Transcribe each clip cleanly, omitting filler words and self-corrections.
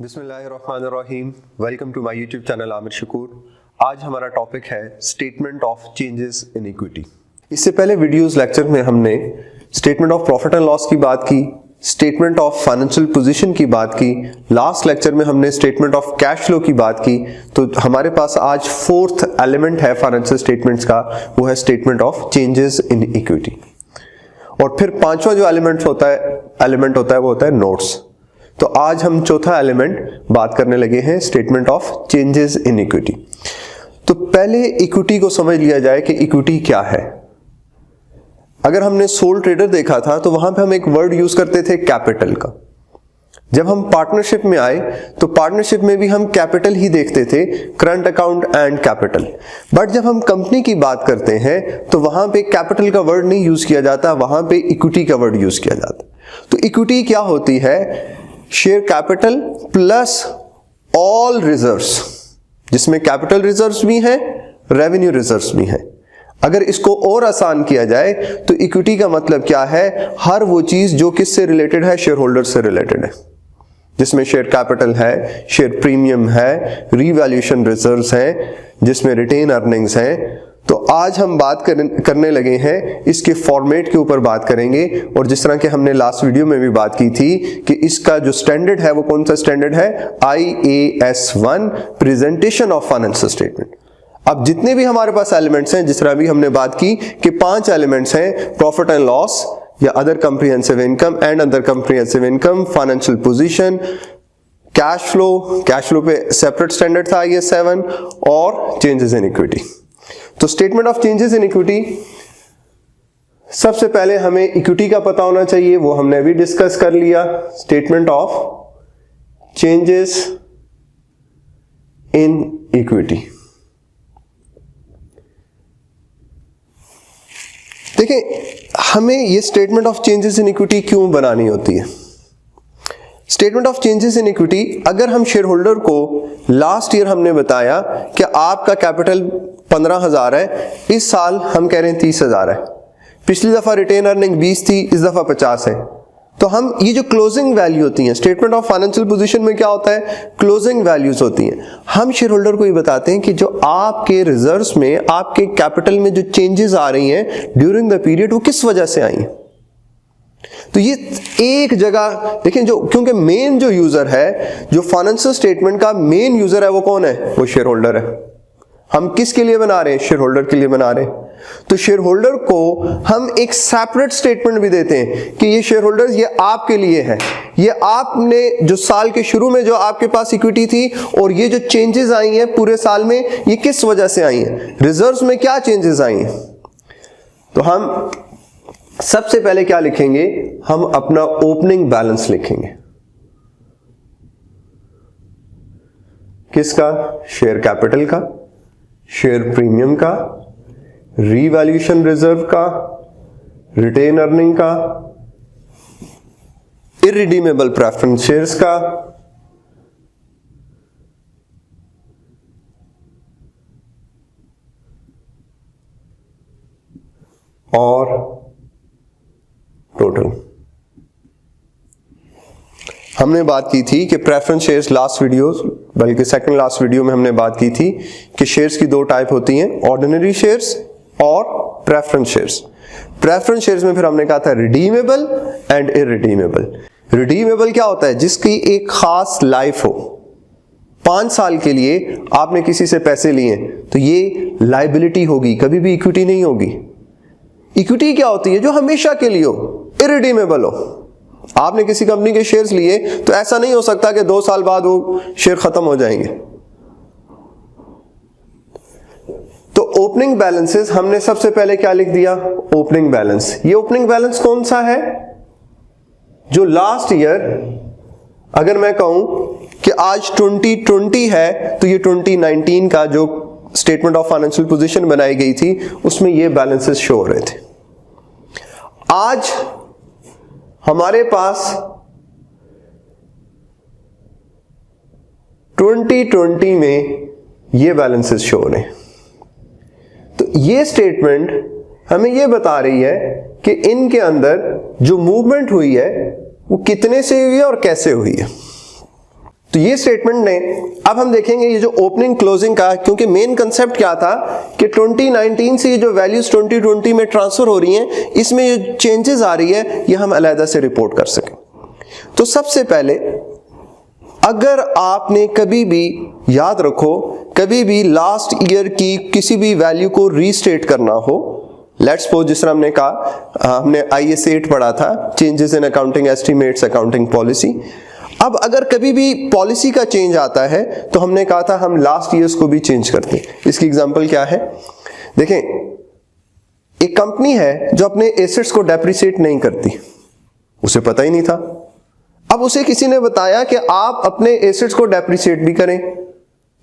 बिस्मिल्लाहिर्रहमानिर्रहीम। Welcome to my YouTube channel Aamir Shakoor. आज हमारा टॉपिक है statement of changes in equity. इससे पहले वीडियोस लेक्चर में हमने statement of profit and loss की बात की, स्टेटमेंट ऑफ फाइनेंशियल पोजीशन की बात की, लास्ट लेक्चर में हमने स्टेटमेंट ऑफ कैश फ्लो की बात की। तो हमारे पास आज फोर्थ एलिमेंट है फाइनेंशियल स्टेटमेंट्स का, वो है statement of changes in equity. और फिर पांचवा जो एलिमेंट होता है वो होता है नोट्स। तो आज हम चौथा एलिमेंट बात करने लगे हैं statement of changes in equity. तो पहले इक्विटी को समझ लिया जाए कि इक्विटी क्या है। अगर हमने सोल ट्रेडर देखा था तो वहां पे हम एक वर्ड यूज करते थे कैपिटल का। जब हम पार्टनरशिप में आए तो पार्टनरशिप में भी हम कैपिटल ही देखते थे, current account and capital. But जब हम कंपनी की बात करते हैं तो वहां पे कैपिटल का वर्ड नहीं यूज किया जाता, वहां पे इक्विटी का वर्ड यूज किया जाता। तो इक्विटी क्या होती है? Share capital plus all reserves, जिसमें कैपिटल रिजर्व्स भी हैं, रेवेन्यू रिजर्व्स भी हैं। अगर इसको और आसान किया जाए तो इक्विटी का मतलब क्या है? हर वो चीज जो किससे रिलेटेड है? शेयर होल्डर से रिलेटेड है, जिसमें शेयर कैपिटल है, शेयर प्रीमियम है, रीवैल्यूएशन रिजर्व्स हैं, जिसमें रिटेन अर्निंग्स हैं। तो आज हम बात करने लगे हैं इसके फॉर्मेट के ऊपर बात करेंगे। और जिस तरह के हमने लास्ट वीडियो में भी बात की थी कि इसका जो स्टैंडर्ड है वो कौन सा स्टैंडर्ड है? IAS 1 presentation of financial statement. अब जितने भी हमारे पास एलिमेंट्स हैं, जिस तरह भी हमने बात की कि 5 एलिमेंट्स हैं, प्रॉफिट एंड लॉस या other comprehensive income and other comprehensive income, financial position, cash flow पे सेपरेट स्टैंडर्ड था IAS 7, और चेंजेस इन इक्विटी। तो statement of changes in equity, सबसे पहले हमें इक्विटी का पता होना चाहिए, वो हमने अभी डिस्कस कर लिया। Statement of changes in equity. देखिए, हमें ये statement of changes in equity क्यों बनानी होती है? Statement of changes in equity, अगर हम शेयर होल्डर को लास्ट ईयर हमने बताया कि आपका कैपिटल 15,000 है, इस साल हम कह रहे हैं 30,000 है, पिछली दफा रिटेन अर्निंग 20 थी, इस दफा 50 है, तो हम ये जो क्लोजिंग वैल्यू होती है स्टेटमेंट ऑफ फाइनेंशियल पोजीशन में, क्या होता है? क्लोजिंग वैल्यूज होती हैं। हम शेयर होल्डर को ये बताते हैं कि जो आपके रिजर्व्स में, आपके कैपिटल में जो चेंजेस आ रही हैं ड्यूरिंग द पीरियड, वो किस वजह से आई हैं। तो ये एक जगह देखें, जो क्योंकि मेन जो यूजर है, जो फाइनेंशियल स्टेटमेंट का मेन यूजर है, वो कौन है? वो शेयर होल्डर है। हम किसके लिए बना रहे हैं? शेयर होल्डर के लिए बना रहे हैं। तो शेयर होल्डर को हम एक सेपरेट स्टेटमेंट भी देते हैं कि ये शेयर होल्डर, ये आपके लिए है, ये आपने जो साल के शुरू में जो आपके पास इक्विटी थी और ये जो चेंजेस आई हैं पूरे साल में, ये किस वजह से आई हैं, रिजर्व्स में क्या चेंजेस आई हैं। तो हम सबसे पहले क्या लिखेंगे? हम अपना ओपनिंग बैलेंस लिखेंगे। किसका? शेयर कैपिटल का, शेयर प्रीमियम का, रीवैल्यूएशन रिजर्व का, रिटेन अर्निंग का, इररिडीमेबल प्रेफरेंस शेयर्स का, और टोटल। हमने बात की थी कि प्रेफरेंस शेयर्स, लास्ट वीडियो बल्कि सेकंड लास्ट वीडियो में हमने बात की थी कि शेयर्स की 2 टाइप होती हैं, ऑर्डिनरी शेयर्स और प्रेफरेंस शेयर्स। प्रेफरेंस शेयर्स में फिर हमने कहा था रिडीमेबल एंड इररिडीमेबल। रिडीमेबल क्या होता है? जिसकी एक खास लाइफ हो। 5 साल के लिए आपने किसी से पैसे लिए तो ये लायबिलिटी होगी, कभी भी इक्विटी नहीं होगी। इक्विटी क्या होती है? जो हमेशा के लिए हो, इररिडीमेबल हो। आपने किसी कंपनी के शेयर्स लिए तो ऐसा नहीं हो सकता कि 2 साल बाद वो शेयर खत्म हो जाएंगे। तो ओपनिंग बैलेंसेस, हमने सबसे पहले क्या लिख दिया? Opening balance. ये ओपनिंग बैलेंस कौन सा है? जो लास्ट ईयर, अगर मैं कहूं कि आज 2020 है तो ये 2019 का जो स्टेटमेंट ऑफ फाइनेंशियल पोजीशन बनाई गई थी उसमें ये बैलेंसेस शो हो रहे थे। आज हमारे पास 2020 में ये बैलेंसेस शो हो रहे हैं। तो ये स्टेटमेंट हमें ये बता रही है कि इनके अंदर जो मूवमेंट हुई है वो कितने से हुई है और कैसे हुई है। तो ये स्टेटमेंट ने, अब हम देखेंगे ये जो ओपनिंग क्लोजिंग का, क्योंकि मेन कंसेप्ट क्या था कि 2019 से ये जो वैल्यूज 2020 में ट्रांसफर हो रही हैं, इसमें ये चेंजेस आ रही है, ये हम अलहदा से रिपोर्ट कर सकें। तो सबसे पहले अगर आपने कभी भी, याद रखो, कभी भी लास्ट ईयर की किसी भी वैल्यू को रीस्टेट करना हो, लेट्स सपोज जिस तरह हमने कहा, हमने IAS 8 पढ़ा था, changes in accounting estimates accounting policy. अब अगर कभी भी पॉलिसी का चेंज आता है तो हमने कहा था हम लास्ट ईयर्स को भी चेंज करते हैं। इसकी एग्जांपल क्या है, देखें, एक कंपनी है जो अपने एसेट्स को डेप्रिसिएट नहीं करती, उसे पता ही नहीं था। अब उसे किसी ने बताया कि आप अपने एसेट्स को डेप्रिसिएट भी करें,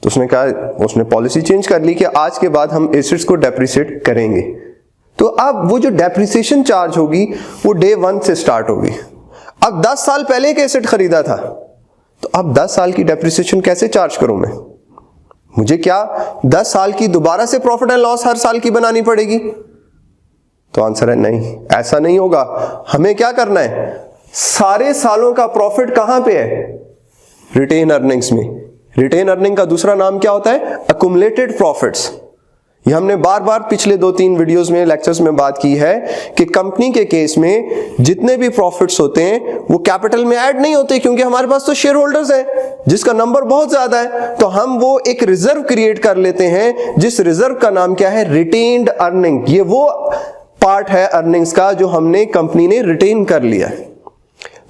तो उसने कहा, उसने पॉलिसी चेंज कर ली कि आज के बाद हम एसेट्स को डेप्रिसिएट करेंगे। तो अब वो जो डेप्रिसिएशन चार्ज होगी वो डे 1 से स्टार्ट होगी। अब 10 साल पहले एक एसेट खरीदा था, तो अब 10 साल की डेप्रिसिएशन कैसे चार्ज करूं मैं? मुझे क्या 10 साल की दोबारा से प्रॉफिट एंड लॉस हर साल की बनानी पड़ेगी? तो आंसर है नहीं, ऐसा नहीं होगा। हमें क्या करना है, सारे सालों का प्रॉफिट कहां पे है? रिटेन अर्निंग्स में। रिटेन अर्निंग का दूसरा नाम क्या होता है? Accumulated profits. ये हमने बार बार पिछले 2-3 वीडियोस में, लेक्चर्स में बात की है कि कंपनी के केस में जितने भी प्रॉफिट्स होते हैं वो कैपिटल में ऐड नहीं होते, क्योंकि हमारे पास तो शेयर होल्डर्स हैं जिसका नंबर बहुत ज्यादा है। तो हम वो एक रिजर्व क्रिएट कर लेते हैं, जिस रिजर्व का नाम क्या है? Retained earning. ये वो पार्ट है अर्निंग्स का जो हमने, कंपनी ने रिटेन कर लिया है।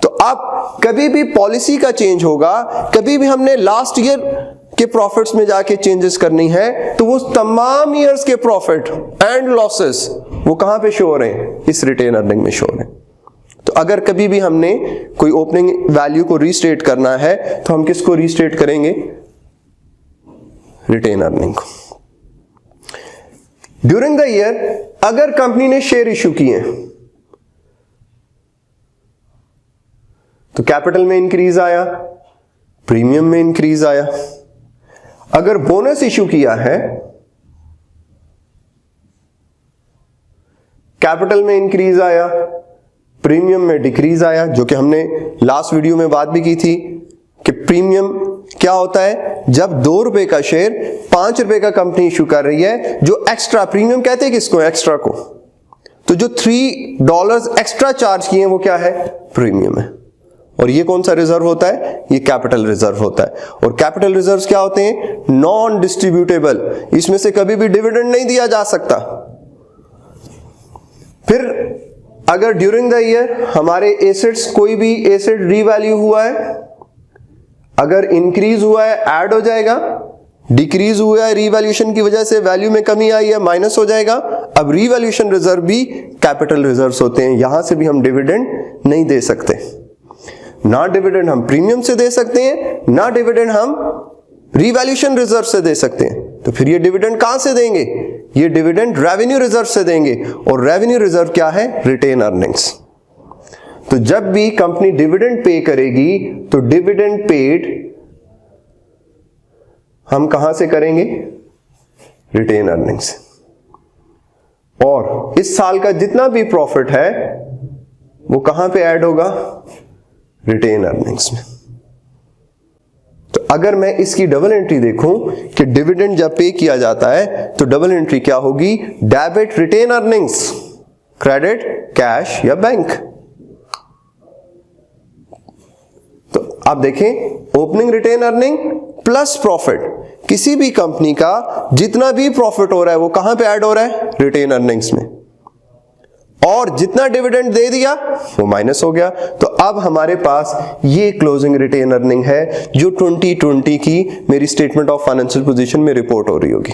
तो अब कभी भी पॉलिसी का चेंज होगा, कभी भी हमने लास्ट ईयर के प्रॉफिट्स में जाके चेंजेस करनी है, तो वो तमाम ईयर्स के प्रॉफिट एंड लॉसेस वो कहां पे शो हो रहे हैं? इस रिटेन अर्निंग में शो हो रहे हैं। तो अगर कभी भी हमने कोई ओपनिंग वैल्यू को रीस्टेट करना है तो हम किसको रीस्टेट करेंगे? रिटेन अर्निंग को। ड्यूरिंग द ईयर अगर कंपनी ने शेयर इश्यू किए तो कैपिटल में इंक्रीज आया, प्रीमियम में इंक्रीज आया। अगर बोनस इश्यू किया है, कैपिटल में इंक्रीज आया, प्रीमियम में डिक्रीज आया, जो कि हमने लास्ट वीडियो में बात भी की थी कि प्रीमियम क्या होता है? जब 2 रुपए का शेयर 5 रुपए का कंपनी इश्यू कर रही है, जो एक्स्ट्रा प्रीमियम कहते हैं किसको? एक्स्ट्रा को। तो जो $3 एक्स्ट्रा चार्ज किए वो क्या है? प्रीमियम है। और ये कौन सा रिजर्व होता है? ये कैपिटल रिजर्व होता है। और कैपिटल रिजर्व्स क्या होते हैं? Non distributable. इसमें से कभी भी डिविडेंड नहीं दिया जा सकता। फिर अगर ड्यूरिंग द ईयर हमारे एसेट्स, कोई भी एसेट रीवैल्यू हुआ है, अगर इंक्रीज हुआ है ऐड हो जाएगा, डिक्रीज हुआ है रीवैल्यूएशन की वजह से वैल्यू में कमी आई है माइनस हो जाएगा। अब रीवैल्यूएशन रिजर्व भी कैपिटल रिजर्व्स होते हैं, यहां से भी हम डिविडेंड नहीं दे सकते। ना डिविडेंड हम प्रीमियम से दे सकते हैं, ना डिविडेंड हम रीवैल्यूएशन रिजर्व से दे सकते हैं। तो फिर ये डिविडेंड कहां से देंगे? ये डिविडेंड रेवेन्यू रिजर्व से देंगे। और रेवेन्यू रिजर्व क्या है? Retained earnings. तो जब भी कंपनी डिविडेंड पे करेगी तो डिविडेंड पेड हम कहां से करेंगे? Retained earnings. और इस साल का जितना भी प्रॉफिट है वो कहां पे ऐड होगा? रिटेन अर्निंग्स में। तो अगर मैं इसकी डबल एंट्री देखूं कि डिविडेंड जब पे किया जाता है तो डबल एंट्री क्या होगी? Debit retained earnings, credit cash या बैंक। तो आप देखें, opening retained earning plus profit, किसी भी कंपनी का जितना भी प्रॉफिट हो रहा है वो कहां पे ऐड हो रहा है? रिटेन अर्निंग्स में। और जितना डिविडेंड दे दिया वो माइनस हो गया। तो अब हमारे पास ये क्लोजिंग रिटेन अर्निंग है जो 2020 की मेरी स्टेटमेंट ऑफ फाइनेंशियल पोजीशन में रिपोर्ट हो रही होगी।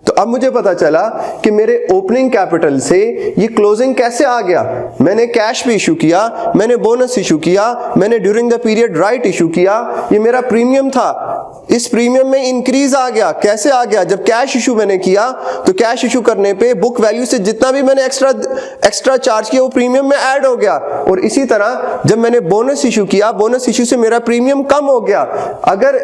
तो अब मुझे पता चला कि मेरे ओपनिंग कैपिटल से ये क्लोजिंग कैसे आ गया। मैंने कैश भी इशू किया, मैंने बोनस इशू किया, मैंने during the period right issue किया, ये मेरा प्रीमियम था, इस प्रीमियम में इंक्रीज आ गया। कैसे आ गया? जब कैश इशू मैंने किया तो कैश इशू करने पे बुक वैल्यू से जितना भी मैंने एक्स्ट्रा चार्ज किया वो प्रीमियम में ऐड हो गया। और इसी तरह जब मैंने बोनस इशू किया, बोनस इशू से मेरा प्रीमियम कम हो गया। अगर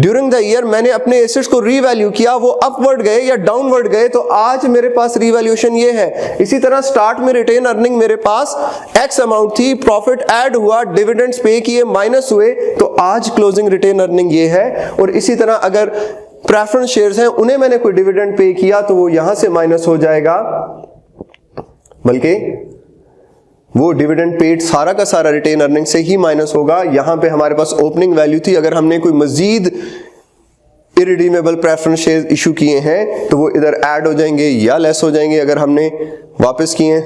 ड्यूरिंग द ईयर मैंने अपने एसेट्स को रीवैल्यू किया, वो अपवर्ड गए या डाउनवर्ड गए, तो आज मेरे पास रीवैल्यूएशन ये है। इसी तरह स्टार्ट में रिटेन अर्निंग मेरे पास एक्स अमाउंट थी, प्रॉफिट ऐड हुआ, डिविडेंड्स पे किए, माइनस हुए, तो आज क्लोजिंग रिटेन अर्निंग ये है। और इसी तरह अगर प्रेफरेंस शेयर्स हैं, उन्हें मैंने कोई डिविडेंड पे किया तो वो यहां से माइनस हो जाएगा, बल्कि वो डिविडेंड पेड सारा का सारा रिटेन अर्निंग से ही माइनस होगा। यहां पे हमारे पास ओपनिंग वैल्यू थी, अगर हमने कोई मजीद इरिडीमेबल प्रेफरेंस शेयर इशू किए हैं तो वो इधर ऐड हो जाएंगे या लेस हो जाएंगे अगर हमने वापस किए।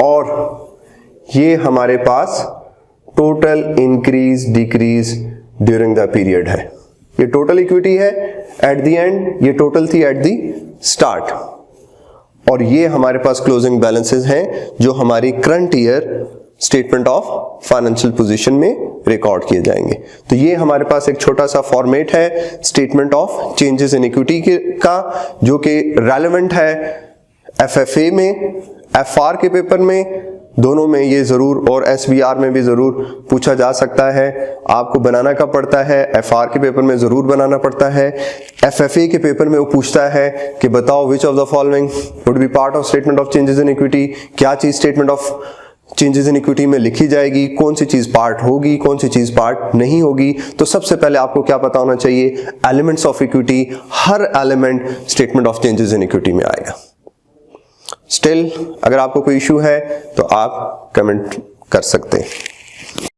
और ये हमारे पास total increase decrease during the period है। ये टोटल इक्विटी है एट द एंड, ये टोटल थी एट द स्टार्ट। और ये हमारे पास क्लोजिंग बैलेंसेस हैं जो हमारी current year statement of financial position में रिकॉर्ड किए जाएंगे। तो ये हमारे पास एक छोटा सा फॉर्मेट है statement of changes in equity का, जो कि रेलेवेंट है एफएफए में, एफआर के पेपर में, दोनों में ये जरूर, और एसबीआर में भी जरूर पूछा जा सकता है। आपको बनाना कब पड़ता है? एफआर के पेपर में जरूर बनाना पड़ता है। एफएफए के पेपर में वो पूछता है कि बताओ which of the following would be part of statement of changes in equity. क्या चीज statement of changes in equity में लिखी जाएगी, कौन सी चीज पार्ट होगी, कौन सी चीज पार्ट नहीं होगी। तो सबसे पहले आपको क्या पता होना चाहिए? Elements of equity, her element statement of changes in equity में आएगा। स्टिल अगर आपको कोई इशू है तो आप कमेंट कर सकते हैं।